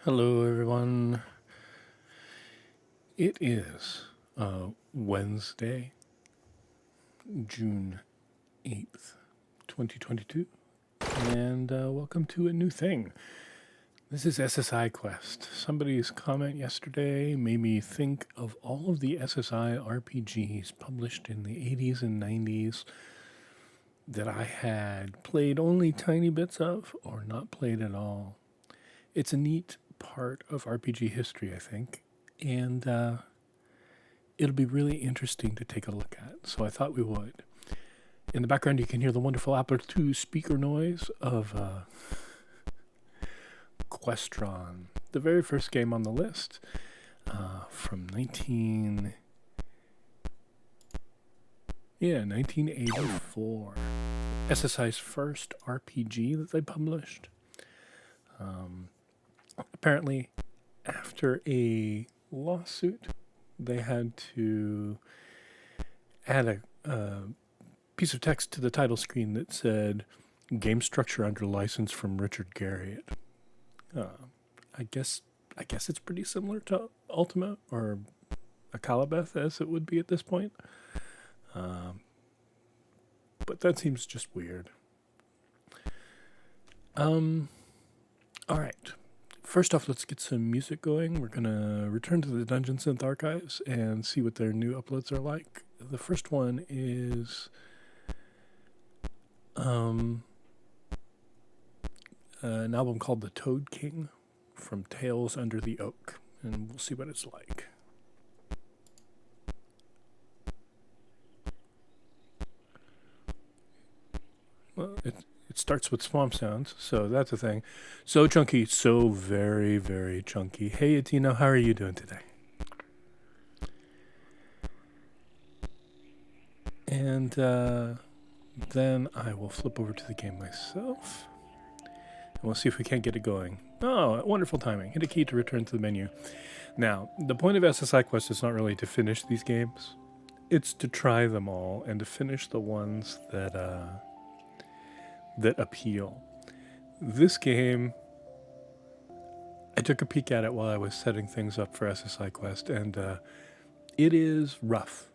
Hello, everyone. It is Wednesday, June 8th, 2022, and welcome to a new thing. This is SSI Quest. Somebody's comment yesterday made me think of all of the SSI RPGs published in the 80s and 90s that I had played only tiny bits of or not played at all. It's a neat part of RPG history, I think, and it'll be really interesting to take a look at, so I thought we would. In the background, you can hear the wonderful Apple II speaker noise of Questron, the very first game on the list from 1984. SSI's first RPG that they published. Apparently, after a lawsuit, they had to add a piece of text to the title screen that said game structure under license from Richard Garriott. I guess it's pretty similar to Ultima or Akalabeth as it would be at this point. But that seems just weird. All right. First off, let's get some music going. We're going to return to the Dungeon Synth archives and see what their new uploads are like. The first one is an album called The Toad King from Tales Under the Oak, and we'll see what it's like. Well, it starts with swamp sounds, so that's a thing. So chunky, so very, very chunky. Hey, Atina, how are you doing today? And then I will flip over to the game myself. And we'll see if we can't get it going. Oh, wonderful timing. Hit a key to return to the menu. Now, the point of SSI Quest is not really to finish these games. It's to try them all and to finish the ones that appeal. This game, I took a peek at it while I was setting things up for SSI Quest, and it is rough.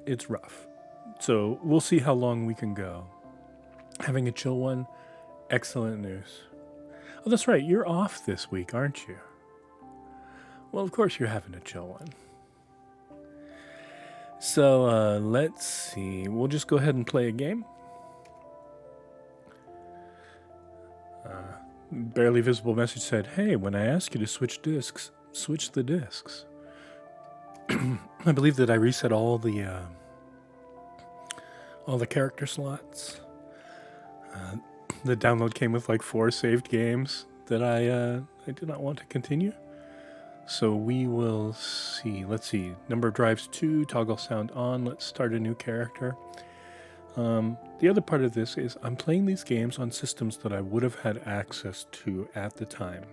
It's rough. So we'll see how long we can go. Having a chill one, excellent news. Oh, that's right, you're off this week, aren't you? Well, of course you're having a chill one. So let's see. We'll just go ahead and play a game. Barely visible message said, "Hey, when I ask you to switch discs, switch the discs." I believe that I reset all the character slots. The download came with like 4 saved games that I do not want to continue. So we will see. Let's see. Number of drives 2, toggle sound on. Let's start a new character. The other part of this is I'm playing these games on systems that I would have had access to at the time.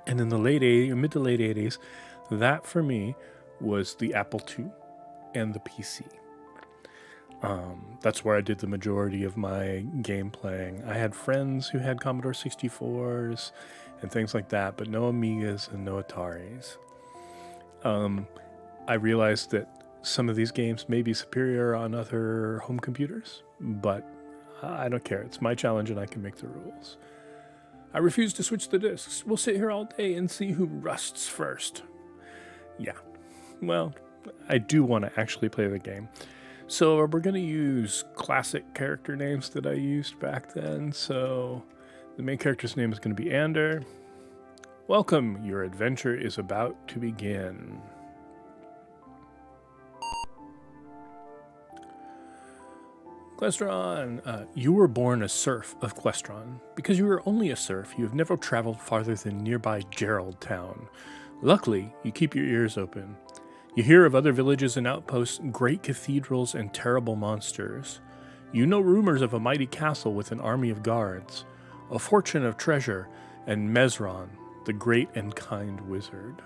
And in the mid to late 80s, that for me was the Apple II and the PC. That's where I did the majority of my game playing. I had friends who had Commodore 64s and things like that, but no Amigas and no Ataris. I realized that some of these games may be superior on other home computers, but I don't care. It's my challenge and I can make the rules. I refuse to switch the discs. We'll sit here all day and see who rusts first. Yeah. Well, I do want to actually play the game. So we're going to use classic character names that I used back then. So the main character's name is going to be Ander. Welcome, your adventure is about to begin. Questron, you were born a serf of Questron. Because you are only a serf, you have never traveled farther than nearby Gerald Town. Luckily, you keep your ears open. You hear of other villages and outposts, great cathedrals, and terrible monsters. You know rumors of a mighty castle with an army of guards, a fortune of treasure, and Mesron, the great and kind wizard.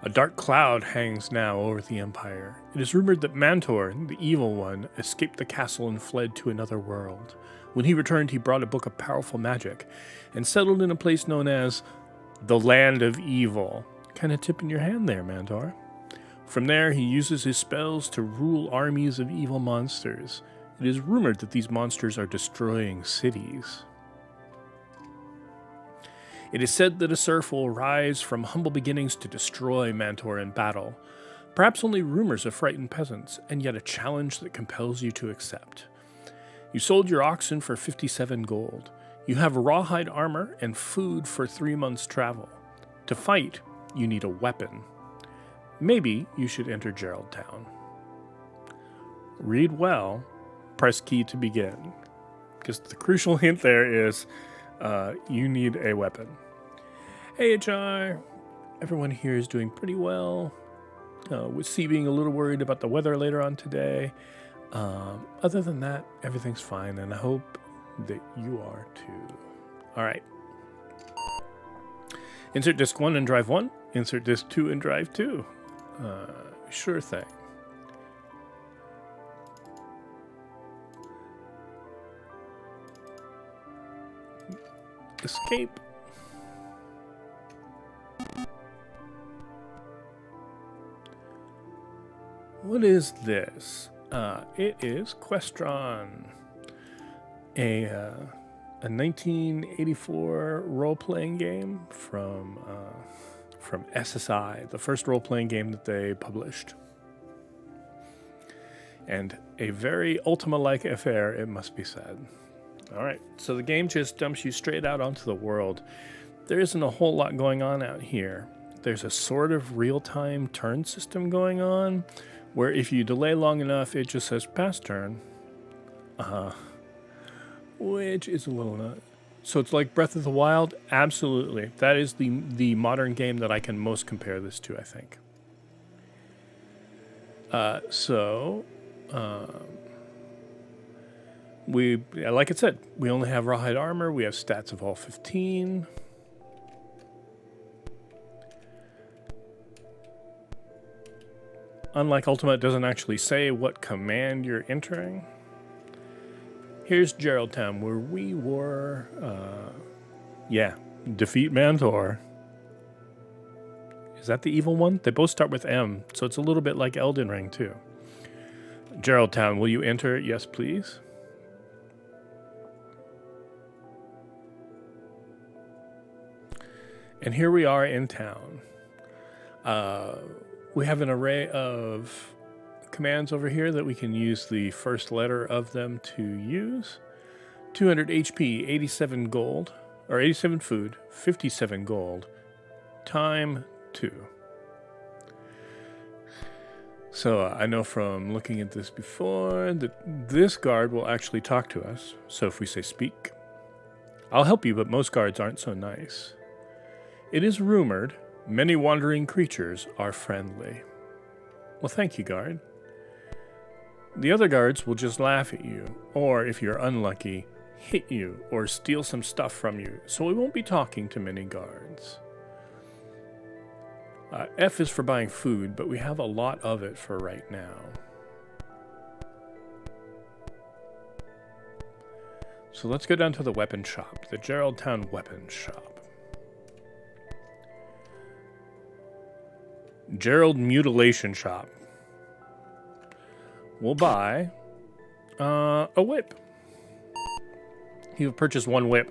A dark cloud hangs now over the Empire. It is rumored that Mantor, the evil one, escaped the castle and fled to another world. When he returned, he brought a book of powerful magic and settled in a place known as the Land of Evil. Kind of tipping your hand there, Mantor. From there, he uses his spells to rule armies of evil monsters. It is rumored that these monsters are destroying cities. It is said that a serf will rise from humble beginnings to destroy Mantor in battle. Perhaps only rumors of frightened peasants, and yet a challenge that compels you to accept. You sold your oxen for 57 gold. You have rawhide armor and food for 3 months' travel. To fight, you need a weapon. Maybe you should enter Gerald Town. Read well, press key to begin. Because the crucial hint there is you need a weapon. Hey HR, everyone here is doing pretty well. With C being a little worried about the weather later on today. Other than that, everything's fine, and I hope that you are too. All right. Insert disc 1 and drive 1. Insert disc 2 and drive 2. Sure thing. Escape. What is this? It is Questron, a 1984 role-playing game from SSI, the first role-playing game that they published. And a very Ultima-like affair, it must be said. All right, so the game just dumps you straight out onto the world. There isn't a whole lot going on out here. There's a sort of real-time turn system going on, where if you delay long enough, it just says pass turn. Which is a little nut. So it's like Breath of the Wild? Absolutely. That is the modern game that I can most compare this to, I think. Like I said, we only have rawhide armor. We have stats of all 15. Unlike Ultima, it doesn't actually say what command you're entering. Here's Gerald Town, where we were, defeat Mantor. Is that the evil one? They both start with M, so it's a little bit like Elden Ring, too. Gerald Town, will you enter? Yes, please. And here we are in town. We have an array of commands over here that we can use the first letter of them to use. 200 HP, 87 gold, or 87 food, 57 gold, time 2. So I know from looking at this before that this guard will actually talk to us. So if we say speak, I'll help you, but most guards aren't so nice. It is rumored many wandering creatures are friendly. Well, thank you, guard. The other guards will just laugh at you, or if you're unlucky, hit you or steal some stuff from you, so we won't be talking to many guards. F is for buying food, but we have a lot of it for right now. So let's go down to the weapon shop, the Gerald Town weapon shop. Gerald Mutilation Shop. We'll buy a whip. You've purchased 1 whip.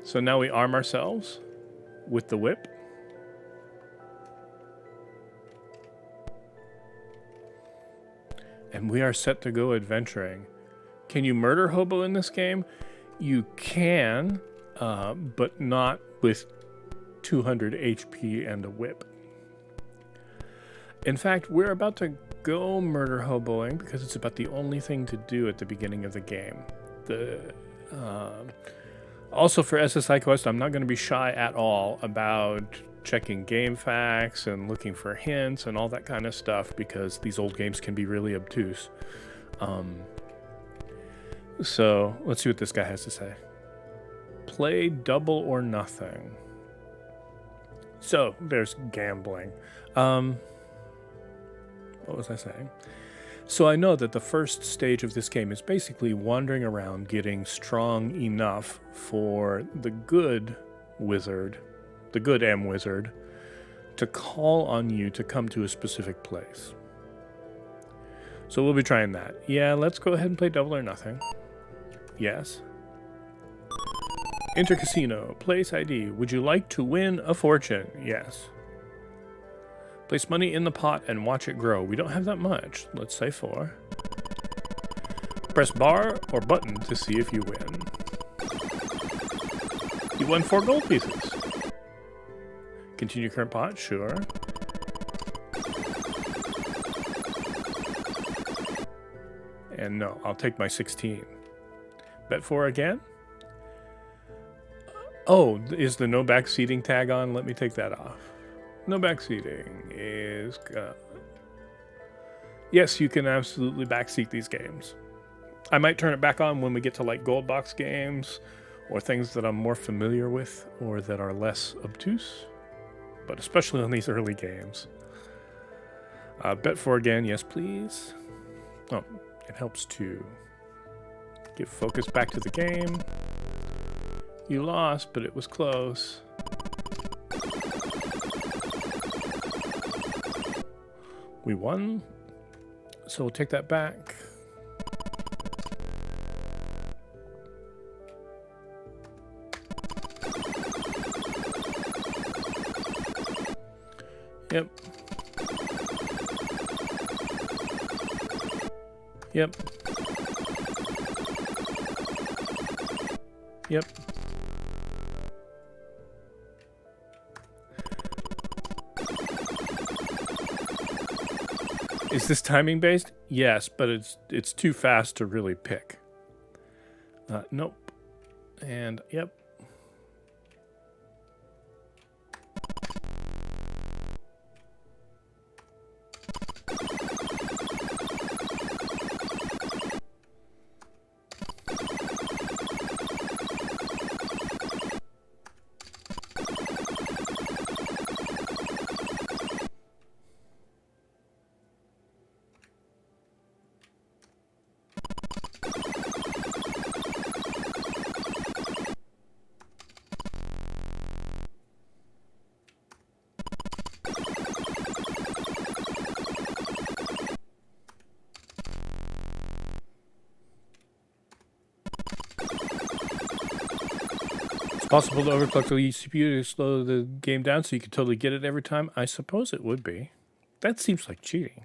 So now we arm ourselves with the whip. and we are set to go adventuring. Can you murder hobo in this game? You can, but not with 200 HP and a whip. In fact, we're about to go murder hoboing because it's about the only thing to do at the beginning of the game. Also for SSI Quest, I'm not going to be shy at all about checking game facts and looking for hints and all that kind of stuff because these old games can be really obtuse. So let's see what this guy has to say. Play double or nothing. So there's gambling. What was I saying? So I know that the first stage of this game is basically wandering around getting strong enough for the good wizard, the good M wizard, to call on you to come to a specific place. So we'll be trying that. Yeah, let's go ahead and play double or nothing. Yes. Enter casino. Place ID. Would you like to win a fortune? Yes. Place money in the pot and watch it grow. We don't have that much. Let's say 4. Press bar or button to see if you win. You won 4 gold pieces. Continue current pot? Sure. And no, I'll take my 16. Bet 4 again? Oh, is the no backseating tag on? Let me take that off. No backseating is... Yes, you can absolutely backseat these games. I might turn it back on when we get to like gold box games or things that I'm more familiar with or that are less obtuse, but especially on these early games. Bet 4 again, yes please. Oh, it helps to get focus back to the game. You lost, but it was close. We won, so we'll take that back. Yep. Yep. Yep. Is this timing based? Yes, but it's too fast to really pick. Nope. And yep. It's possible to overclock the CPU to slow the game down so you can totally get it every time? I suppose it would be. That seems like cheating.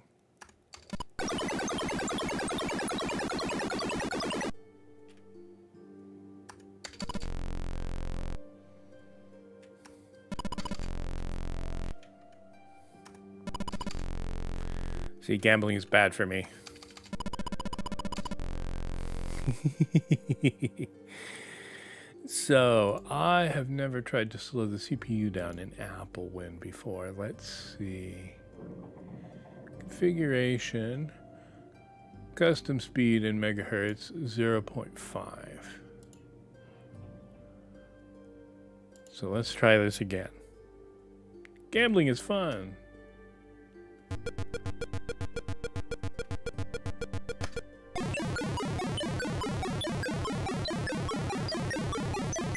See, gambling is bad for me. So, I have never tried to slow the CPU down in Applewin before. Let's see. Configuration. Custom speed in megahertz 0.5. So let's try this again. Gambling is fun.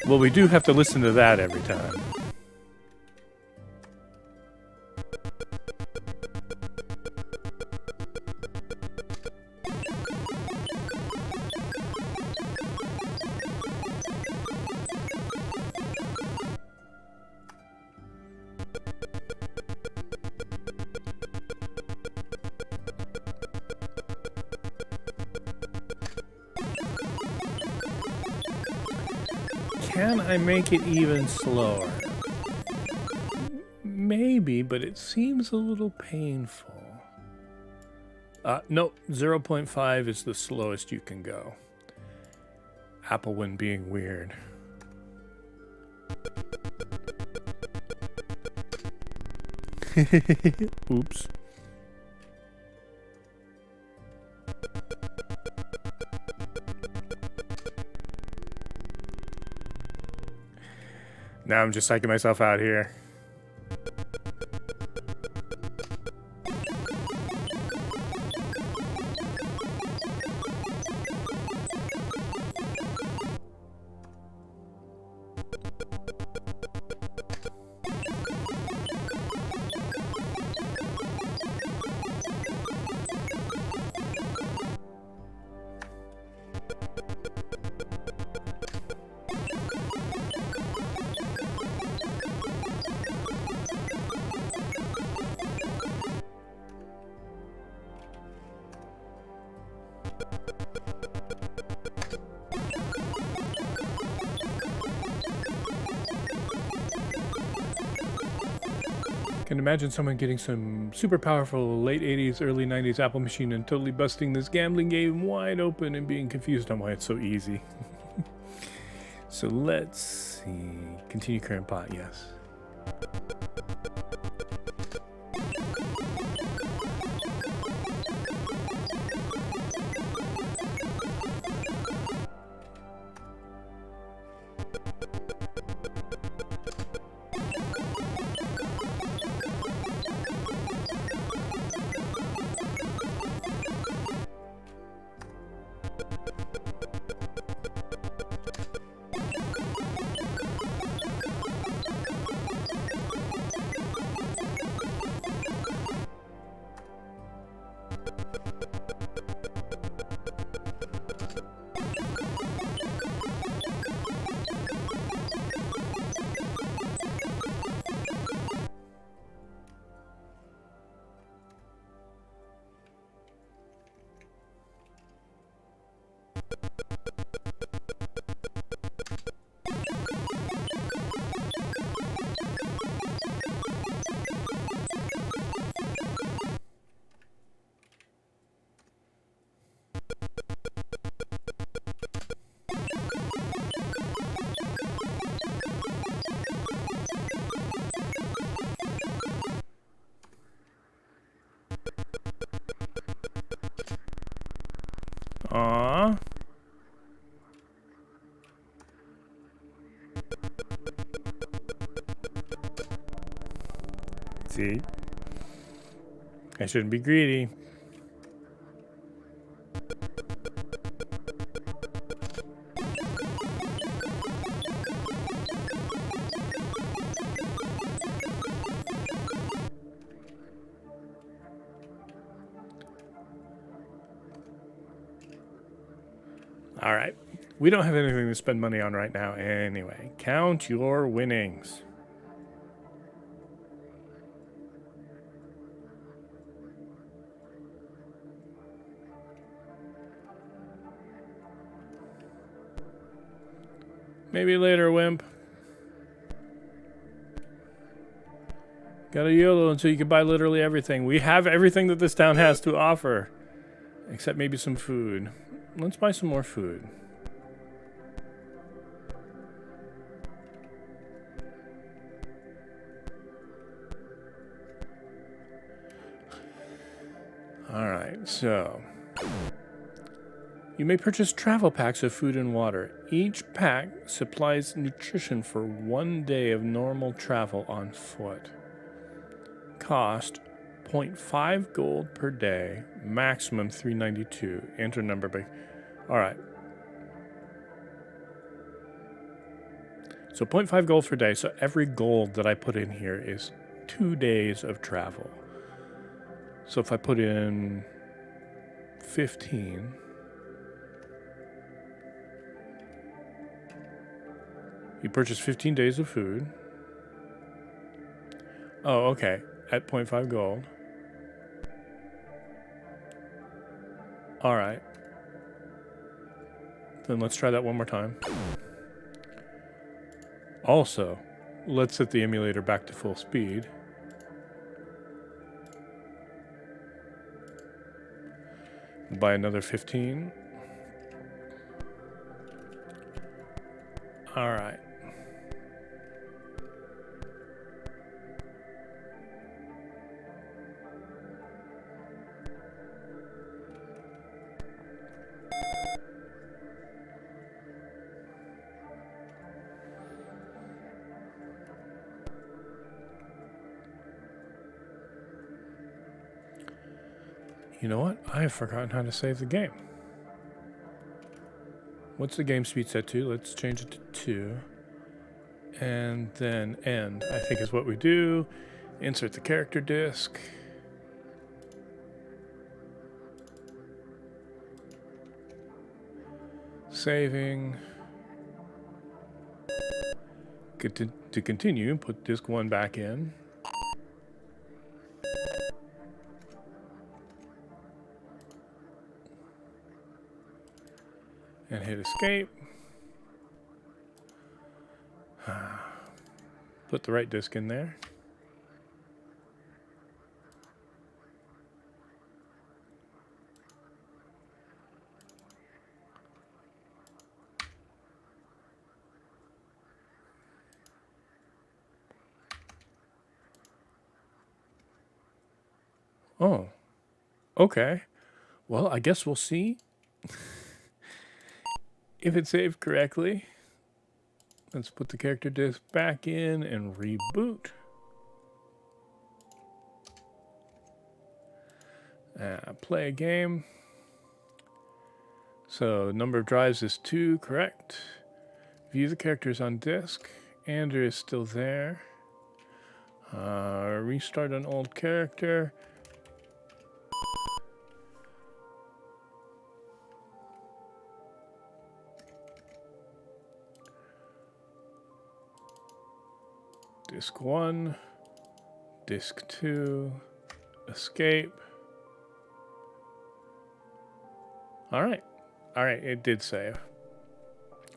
Well, we do have to listen to that every time. Can I make it even slower? Maybe, but it seems a little painful. No, 0.5 is the slowest you can go. Apple one being weird. Oops. Now I'm just psyching myself out here. Can imagine someone getting some super powerful late 80s, early 90s Apple machine and totally busting this gambling game wide open and being confused on why it's so easy. So let's see. Continue current pot, yes. Aww. See? I shouldn't be greedy. All right. We don't have anything to spend money on right now anyway. Count your winnings. Maybe later, wimp. Got a YOLO until you can buy literally everything. We have everything that this town has to offer. Except maybe some food. Let's buy some more food. Alright, so... You may purchase travel packs of food and water. Each pack supplies nutrition for 1 day of normal travel on foot. Cost 0.5 gold per day, maximum 392. Enter number by... Alright. So 0.5 gold per day, so every gold that I put in here is 2 days of travel. So if I put in 15... You purchase 15 days of food. Oh, okay. At 0.5 gold. Alright. Then let's try that one more time. Also, let's set the emulator back to full speed. By another 15. All right. You know what? I have forgotten how to save the game. What's the game speed set to? Let's change it to 2. And then end, I think is what we do. Insert the character disk. Saving. To continue, put disk 1 back in. And hit escape. Put the right disk in there. Oh, okay. Well, I guess we'll see if it saved correctly. Let's put the character disk back in and reboot. Play a game. So number of drives is 2, correct. View the characters on disk. Andrew is still there. Restart an old character. Disk 1, disk 2, escape. All right, it did save.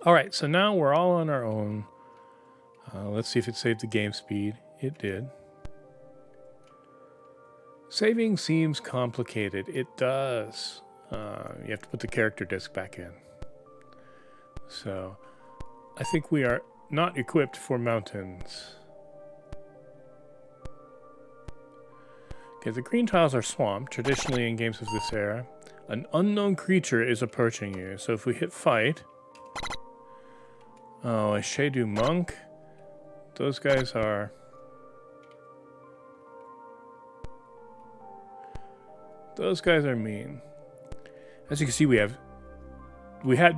All right, so now we're all on our own. Let's see if it saved the game speed. It did. Saving seems complicated. It does. You have to put the character disk back in. So I think we are not equipped for mountains. Okay, the green tiles are swamp. Traditionally in games of this era, an unknown creature is approaching you. So if we hit fight... Oh, a Shadu monk? Those guys are... Those guys are mean. As you can see, we had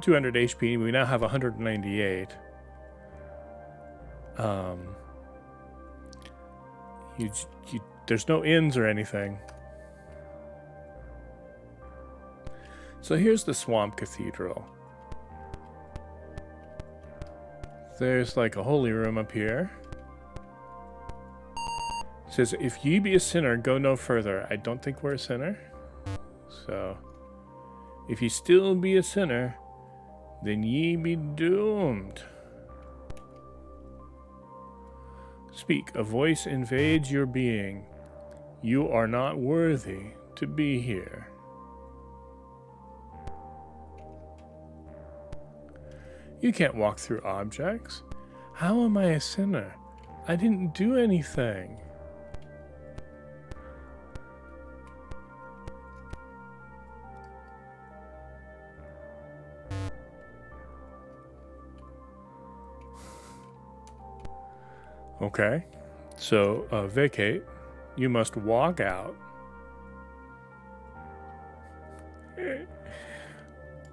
200 HP, we now have 198. There's no inns or anything. So here's the Swamp Cathedral. There's like a holy room up here. It says, if ye be a sinner, go no further. I don't think we're a sinner. So, if ye still be a sinner, then ye be doomed. Speak, a voice invades your being. You are not worthy to be here. You can't walk through objects. How am I a sinner? I didn't do anything. Okay, so vacate. You must walk out.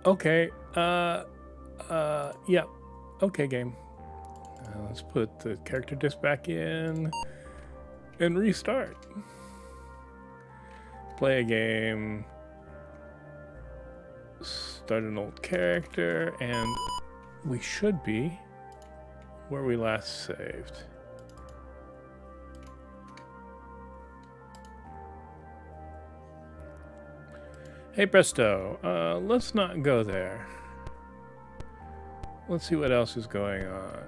Okay, yeah. Okay, game. Let's put the character disk back in and restart. Play a game. Start an old character, and we should be where we last saved. Hey presto, let's not go there. Let's see what else is going on.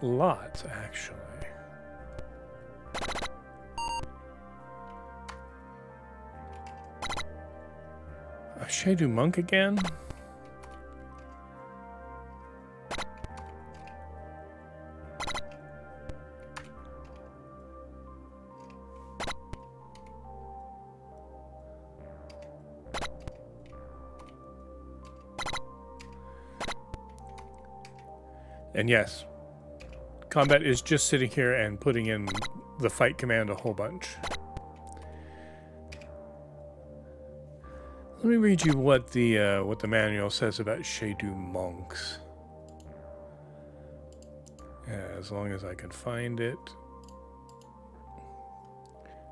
lots, actually. A Shadu Monk again? And yes, combat is just sitting here and putting in the fight command a whole bunch. Let me read you what the manual says about Shadu monks. As long as I can find it.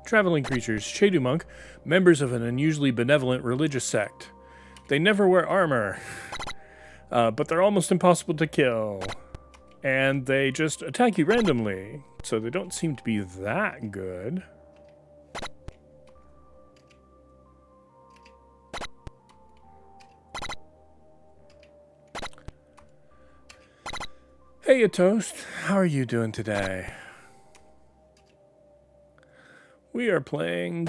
Traveling creatures, Shadu monk, members of an unusually benevolent religious sect. They never wear armor, but they're almost impossible to kill. And they just attack you randomly, so they don't seem to be that good. Hey, you toast. How are you doing today? We are playing,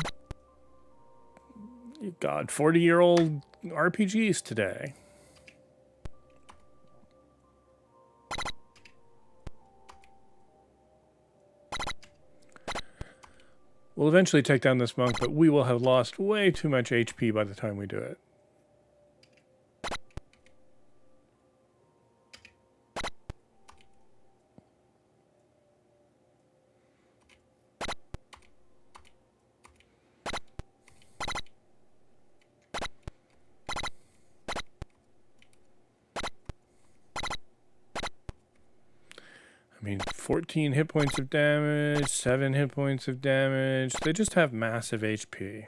God, 40-year-old RPGs today. We'll eventually take down this monk, but we will have lost way too much HP by the time we do it. I mean, 14 hit points of damage, 7 hit points of damage. They just have massive HP.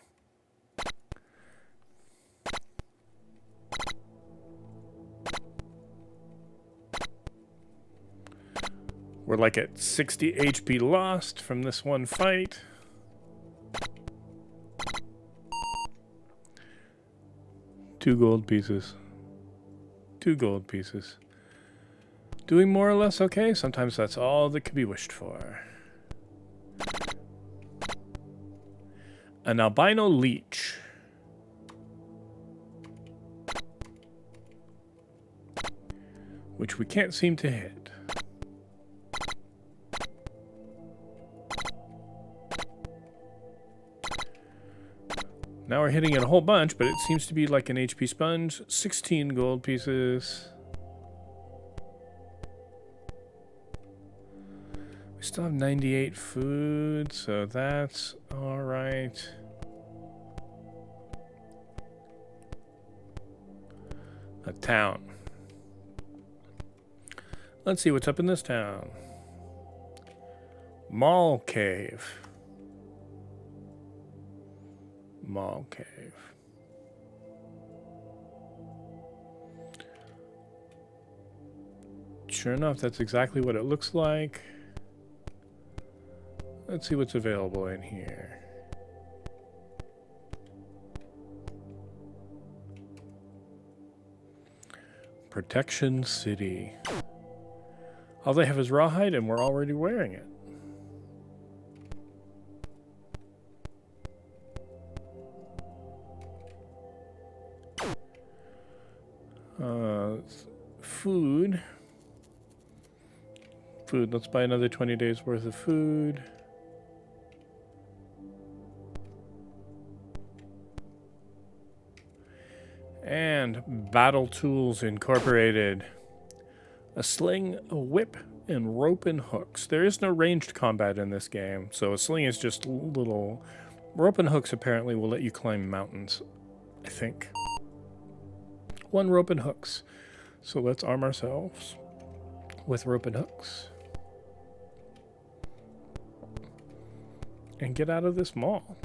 We're like at 60 HP lost from this one fight. Two gold pieces. 2 gold pieces. Doing more or less okay. Sometimes that's all that could be wished for. An albino leech. Which we can't seem to hit. Now we're hitting it a whole bunch, but it seems to be like an HP sponge. 16 gold pieces. We still have 98 food, so that's all right. A town. Let's see what's up in this town. Mall Cave. Mall Cave. Sure enough, that's exactly what it looks like. Let's see what's available in here. Protection City. All they have is rawhide, and we're already wearing it. Food. Food. Let's buy another 20 days worth of food. And Battle Tools Incorporated. A sling, a whip, and rope and hooks. There is no ranged combat in this game, so a sling is just little... Rope and hooks apparently will let you climb mountains, I think. 1 rope and hooks. So let's arm ourselves with rope and hooks. And get out of this mall.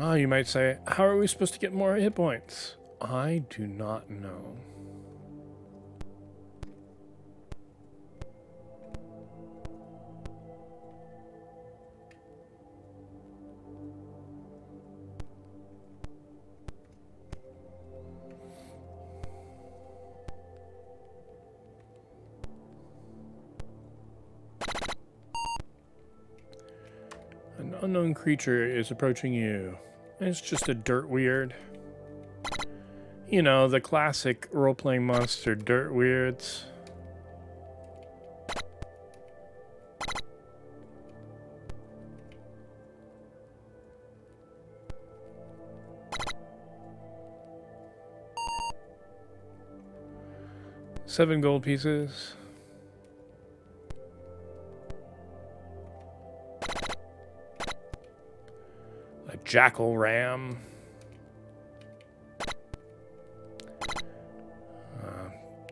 Oh, you might say, how are we supposed to get more hit points? I do not know. unknown creature is approaching you. It's just a dirt weird. You know, the classic role-playing monster dirt weirds. $7 gold pieces. A jackal ram.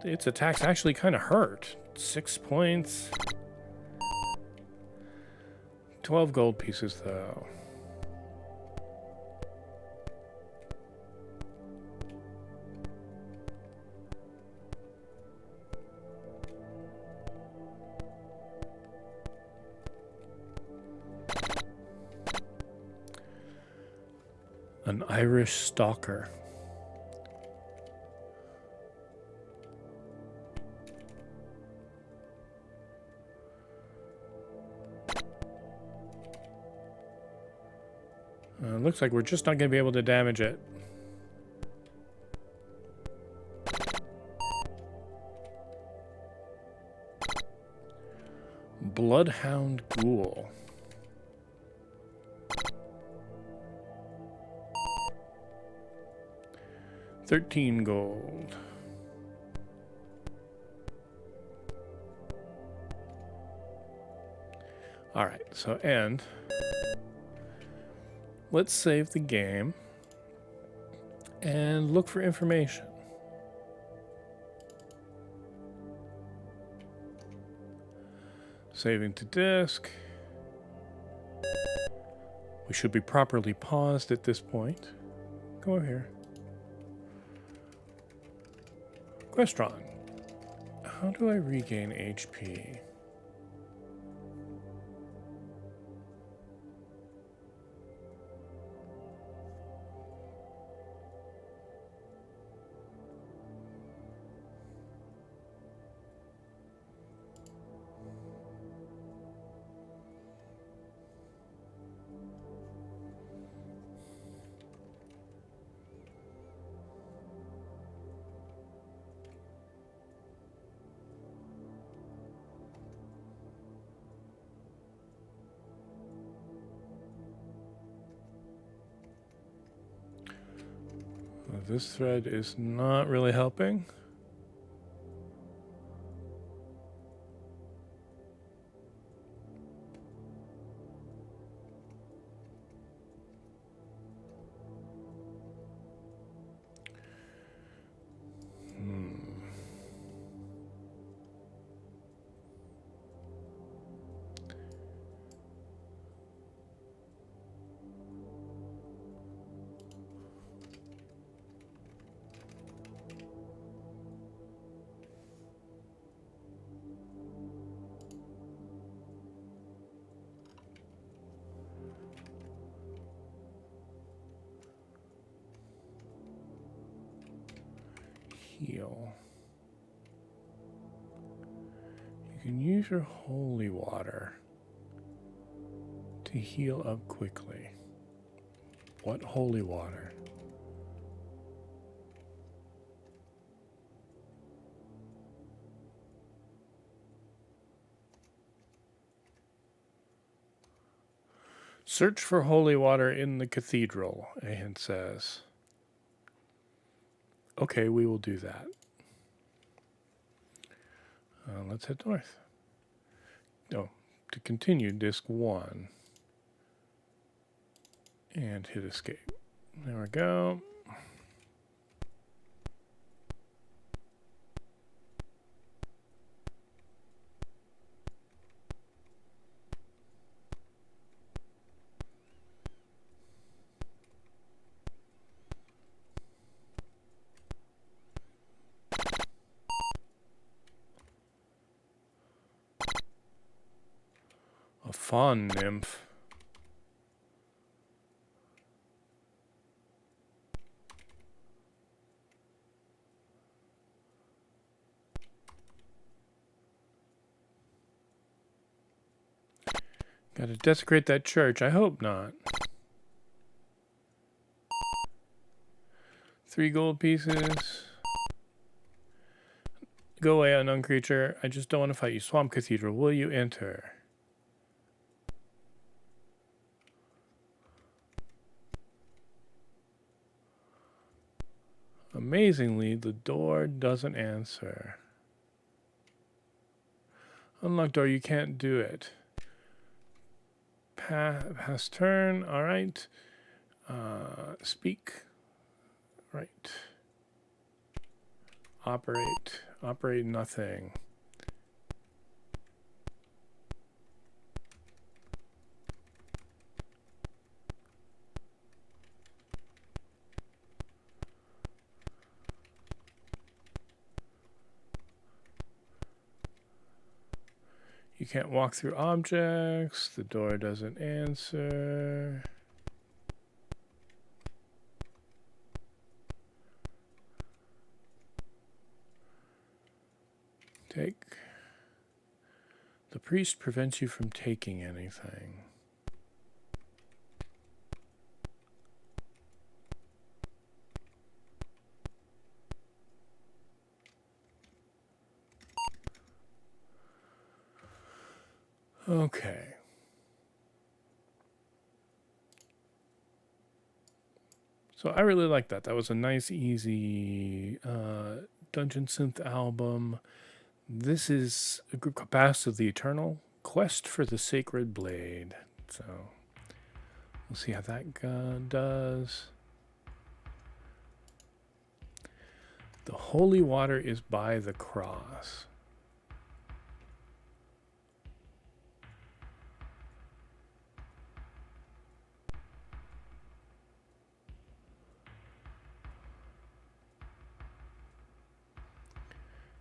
Its attacks actually kind of hurt. 6 points. 12 gold pieces, though. An Irish stalker. Looks like we're just not going to be able to damage it. Bloodhound Ghoul. $13 gold. All right, so end. Let's save the game and look for information. Saving to disk. We should be properly paused at this point. Come over here. Questron. How do I regain HP? This thread is not really helping. Heal. You can use your holy water to heal up quickly. What holy water? Search for holy water in the cathedral, a hint says. Okay, we will do that. Let's head north. No, to continue, disc 1. And hit escape. There we go. A fawn nymph. Got to desecrate that church. I hope not. 3 gold pieces. Go away, unknown creature. I just don't want to fight you. Swamp Cathedral, will you enter? Amazingly, the door doesn't answer. Unlock door, you can't do it. Pass turn, alright. Speak. Right. Operate. Operate nothing. You can't walk through objects. The door doesn't answer. Take. The priest prevents you from taking anything. Okay. So I really like that. That was a nice, easy Dungeon Synth album. This is a group called Paths of the Eternal. Quest for the Sacred Blade. So we'll see how that does. The holy water is by the cross.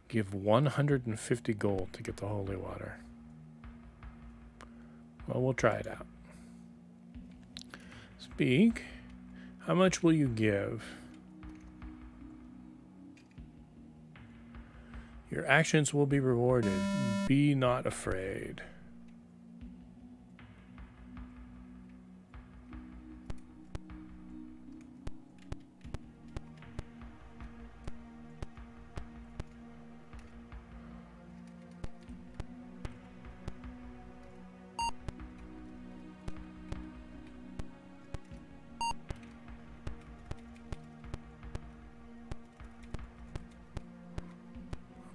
Give 150 gold to get the holy water. Well, we'll try it out. Speak. How much will you give? Your actions will be rewarded. Be not afraid.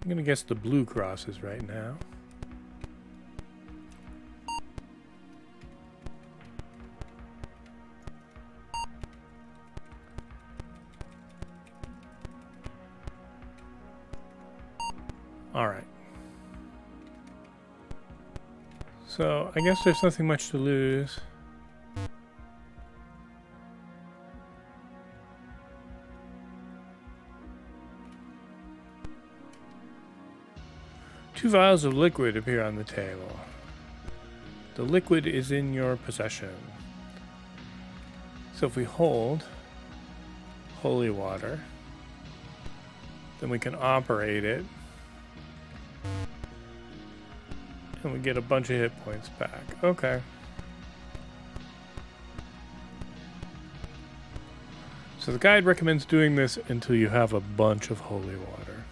I'm going to guess the blue crosses right now. All right. So I guess there's nothing much to lose. Two vials of liquid appear on the table. The liquid is in your possession. So if we hold holy water, then we can operate it. And we get a bunch of hit points back. Okay. So the guide recommends doing this until you have a bunch of holy water.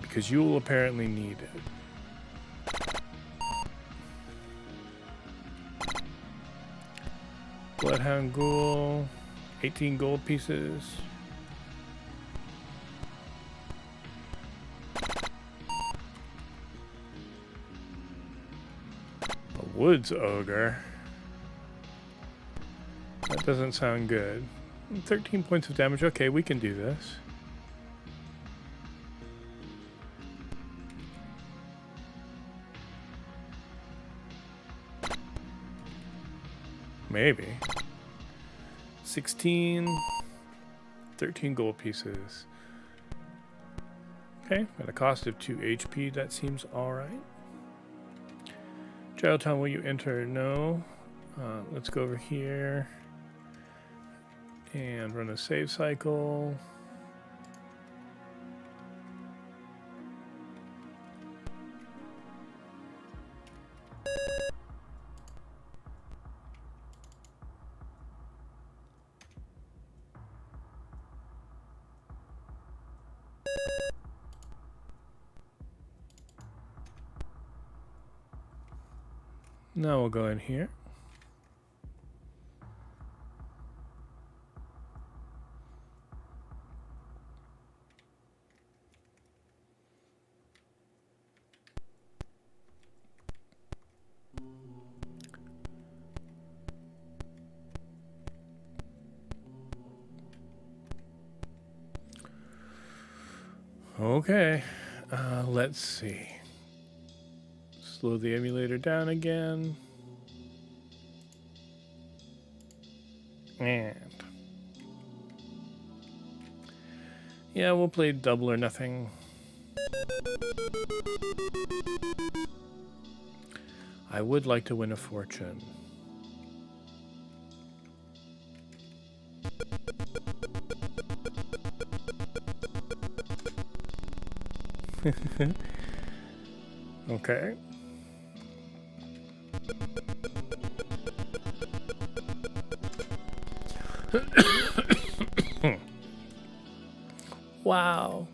Because you will apparently need it. Bloodhound Ghoul, 18 gold pieces. A Woods Ogre. That doesn't sound good. 13 points of damage. Okay, we can do this. Maybe. 16, 13 gold pieces. Okay, at a cost of 2 HP, that seems alright. Childtown, will you enter? No. Let's go over here and run a save cycle. Now we'll go in here. Okay, let's see. Slow the emulator down again. And yeah, we'll play double or nothing. I would like to win a fortune. Okay. Wow.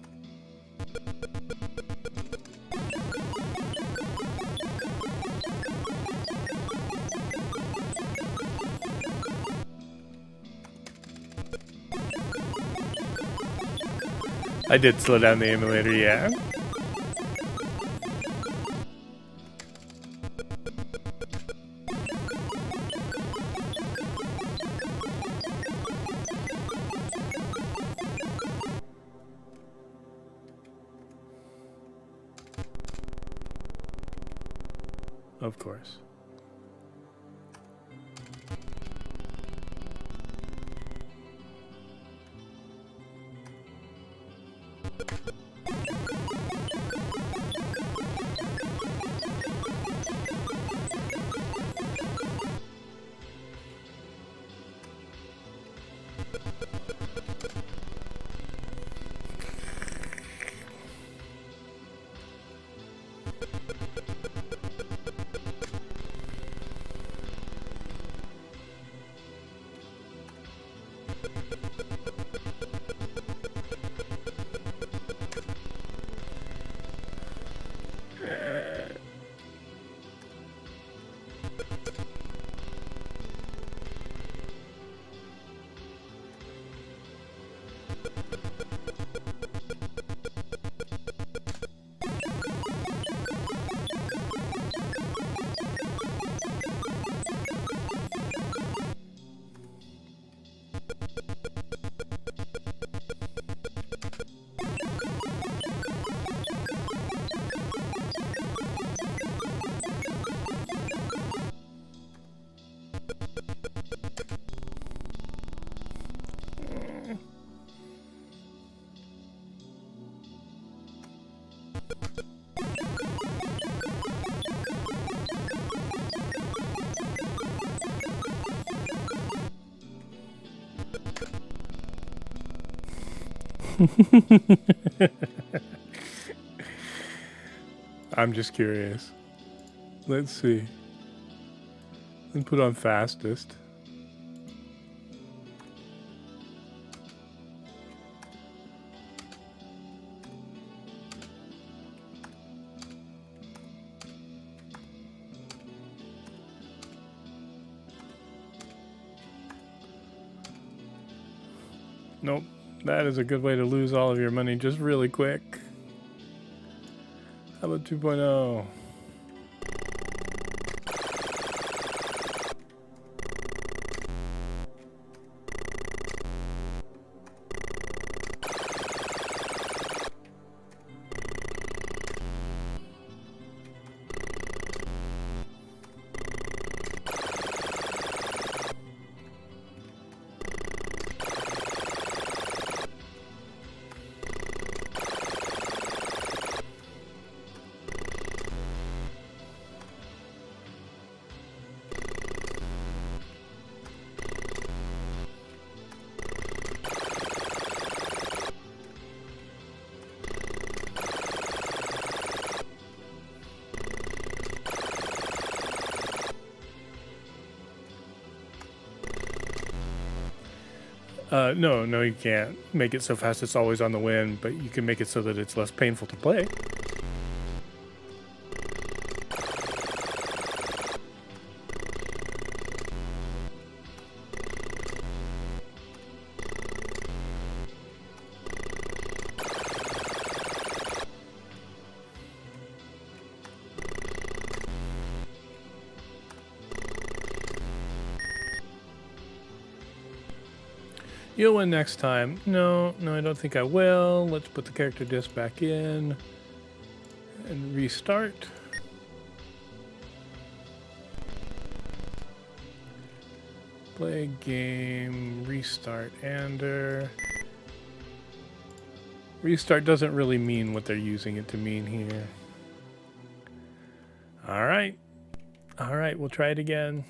I did slow down the emulator, yeah. Of course. I'm just curious. Let's see. And put on fastest. Nope. That is a good way to lose all of your money just really quick. How about 2.0? No, you can't make it so fast it's always on the win, but you can make it so that it's less painful to play. You'll win next time. No, I don't think I will. Let's put the character disc back in and restart. Play game, restart, and restart doesn't really mean what they're using it to mean here. All right, we'll try it again.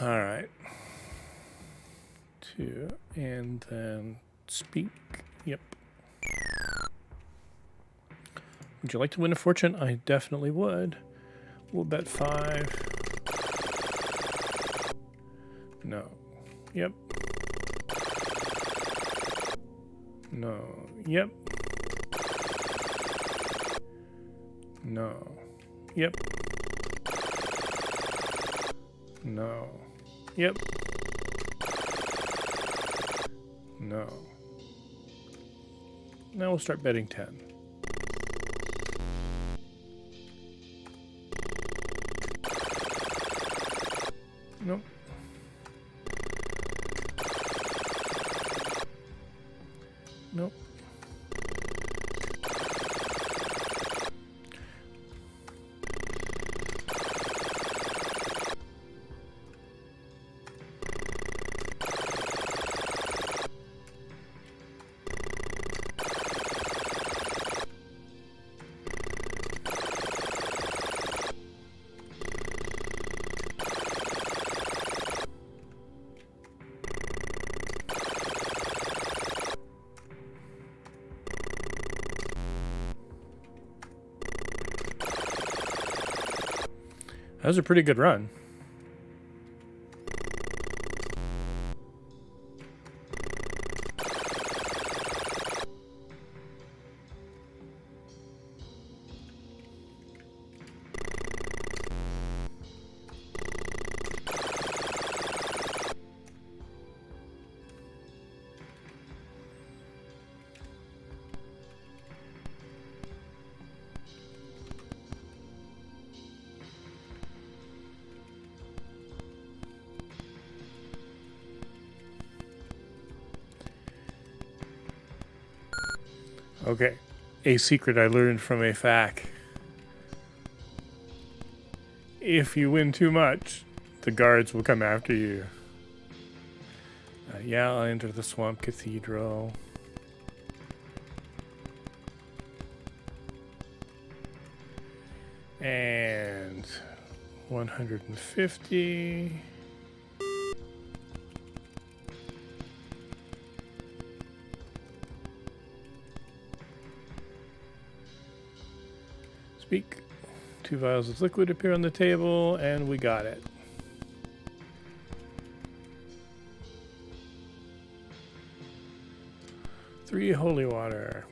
All right. 2, and then speak. Yep. Would you like to win a fortune? I definitely would. We'll bet 5. No. Yep. No. Yep. No. Yep. No. Yep. No. Now we'll start betting 10. Nope. Nope. That was a pretty good run. Okay, a secret I learned from a FAQ. If you win too much, the guards will come after you. Yeah, I'll enter the Swamp Cathedral. And 150. Speak. 2 vials of liquid appear on the table, and we got it. Three holy water.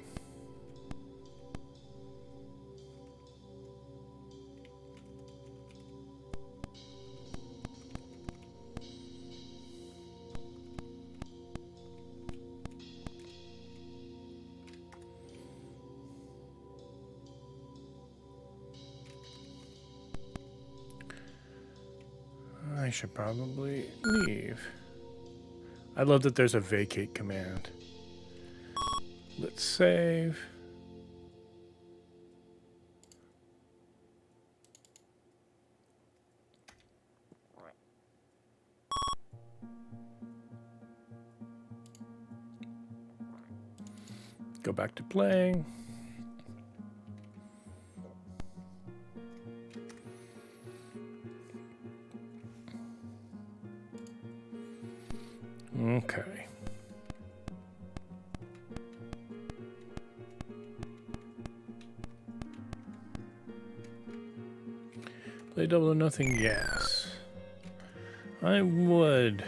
I should probably leave. I love that there's a vacate command. Let's save. Go back to playing. Okay. Play double or nothing? Yes. I would.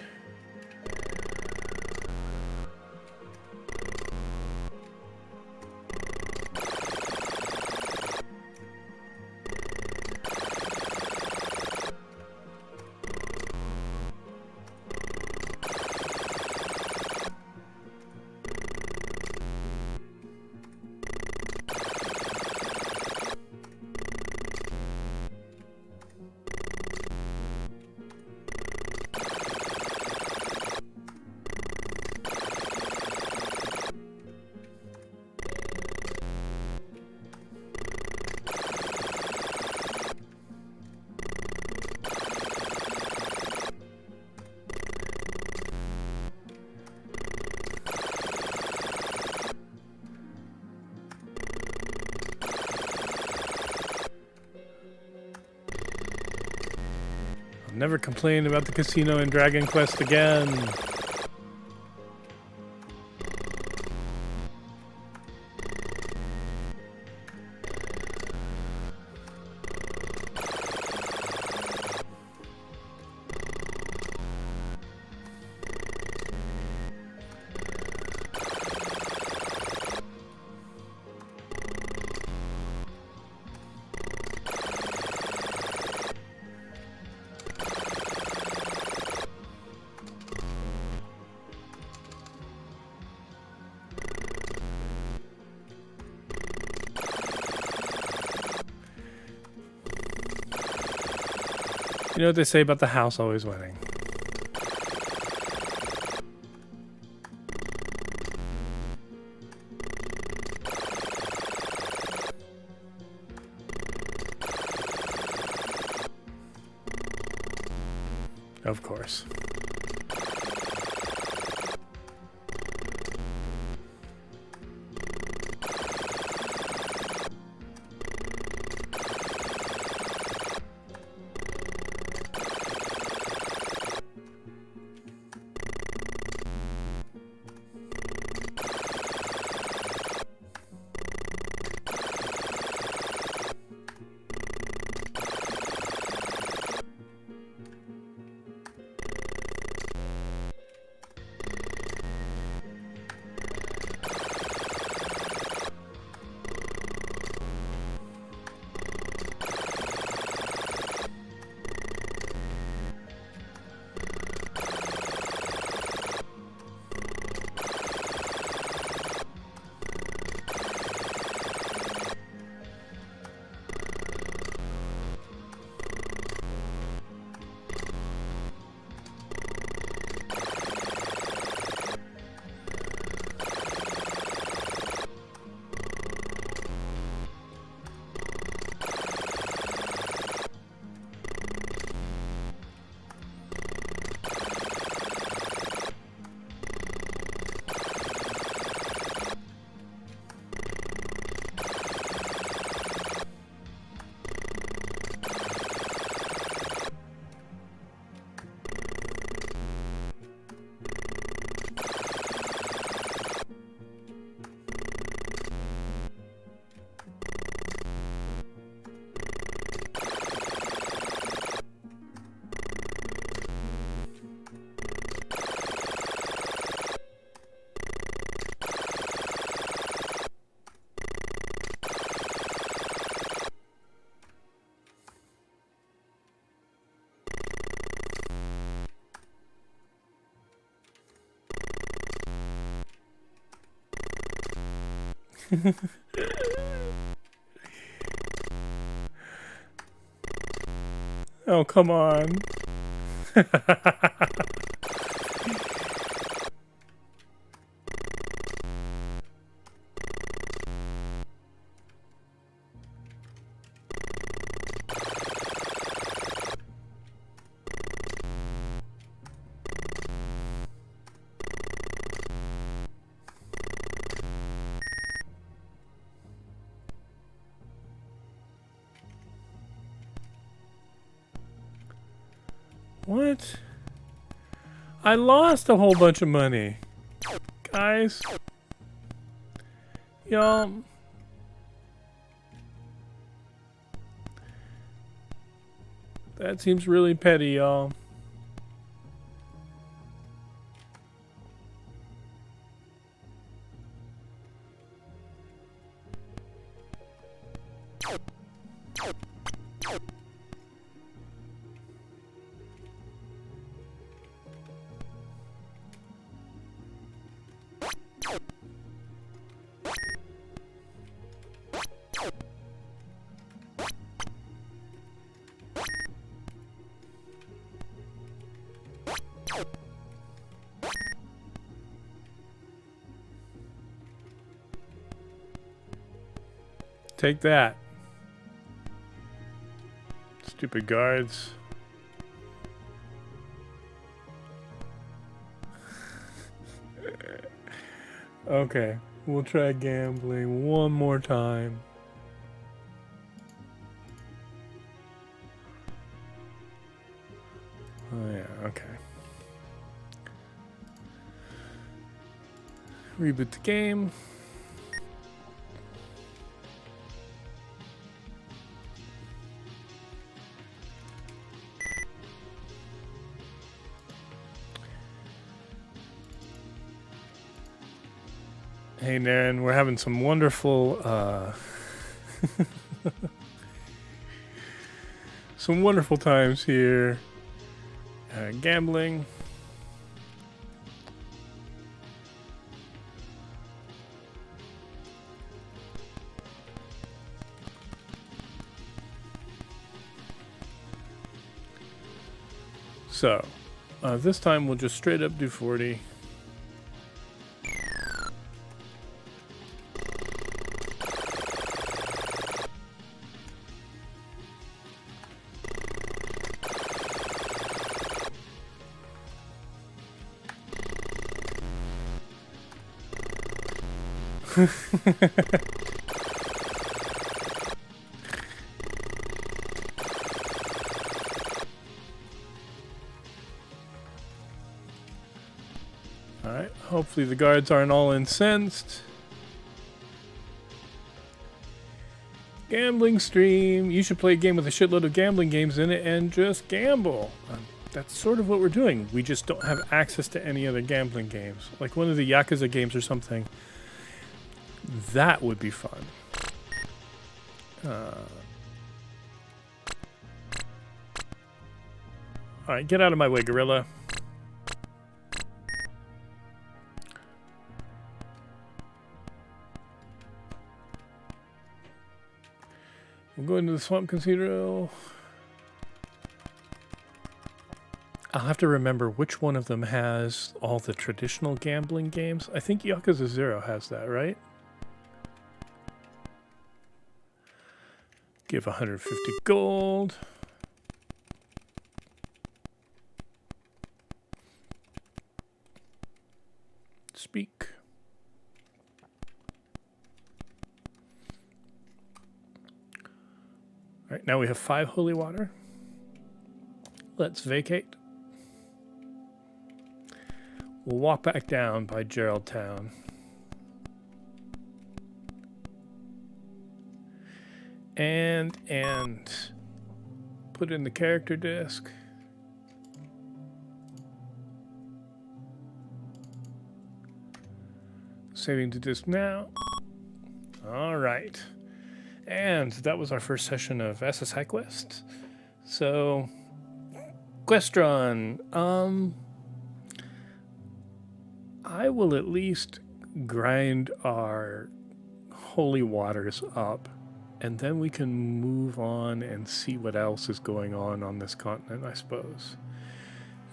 never complain about the casino in Dragon Quest again. You know what they say about the house always winning. Of course. Oh, come on. What? I lost a whole bunch of money. Guys. Y'all. That seems really petty, y'all. Take that. Stupid guards. Okay, we'll try gambling one more time. Reboot the game. Hey, Naren, we're having some wonderful, some wonderful times here. Gambling. So, this time we'll just straight up do 40. Alright, hopefully the guards aren't all incensed. Gambling stream. You should play a game with a shitload of gambling games in it and just gamble. That's sort of what we're doing. We just don't have access to any other gambling games. Like one of the Yakuza games or something. That would be fun. Alright, get out of my way, gorilla. We'll go into the Swamp Cathedral. I'll have to remember which one of them has all the traditional gambling games. I think Yakuza 0 has that, right? Give 150 gold. Speak. All right, now we have 5 holy water. Let's vacate. We'll walk back down by Gerald Town. And put in the character disc. Saving to disk now. All right. And that was our first session of SSI Quest. So, Questron. I will at least grind our holy waters up, and then we can move on and see what else is going on this continent, I suppose.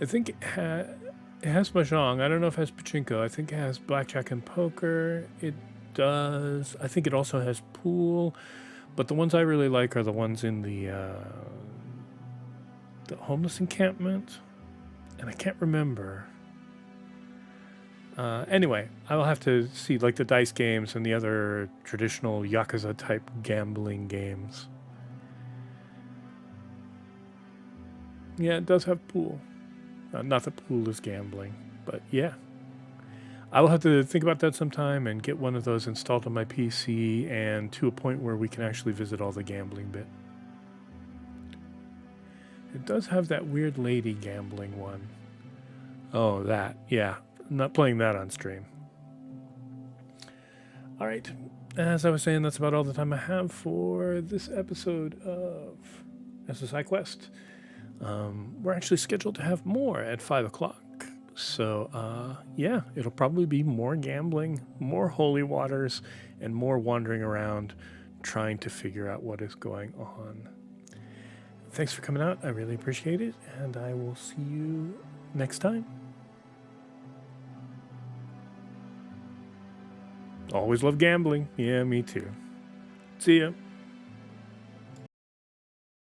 I think it has Mahjong. I don't know if it has Pachinko. I think it has Blackjack and Poker. It does. I think it also has Pool. But the ones I really like are the ones in the homeless encampment. And I can't remember. Anyway, I will have to see like the dice games and the other traditional Yakuza type gambling games. Yeah, it does have Pool. Not that Pool is gambling, but yeah. I will have to think about that sometime and get one of those installed on my PC and to a point where we can actually visit all the gambling bit. It does have that weird lady gambling one. Oh, that. Yeah. I'm not playing that on stream. All right. As I was saying, that's about all the time I have for this episode of SSI Quest. We're actually scheduled to have more at 5 o'clock. So, yeah, it'll probably be more gambling, more holy waters, and more wandering around trying to figure out what is going on. Thanks for coming out. I really appreciate it, and I will see you next time. Always love gambling. Yeah, me too. See ya.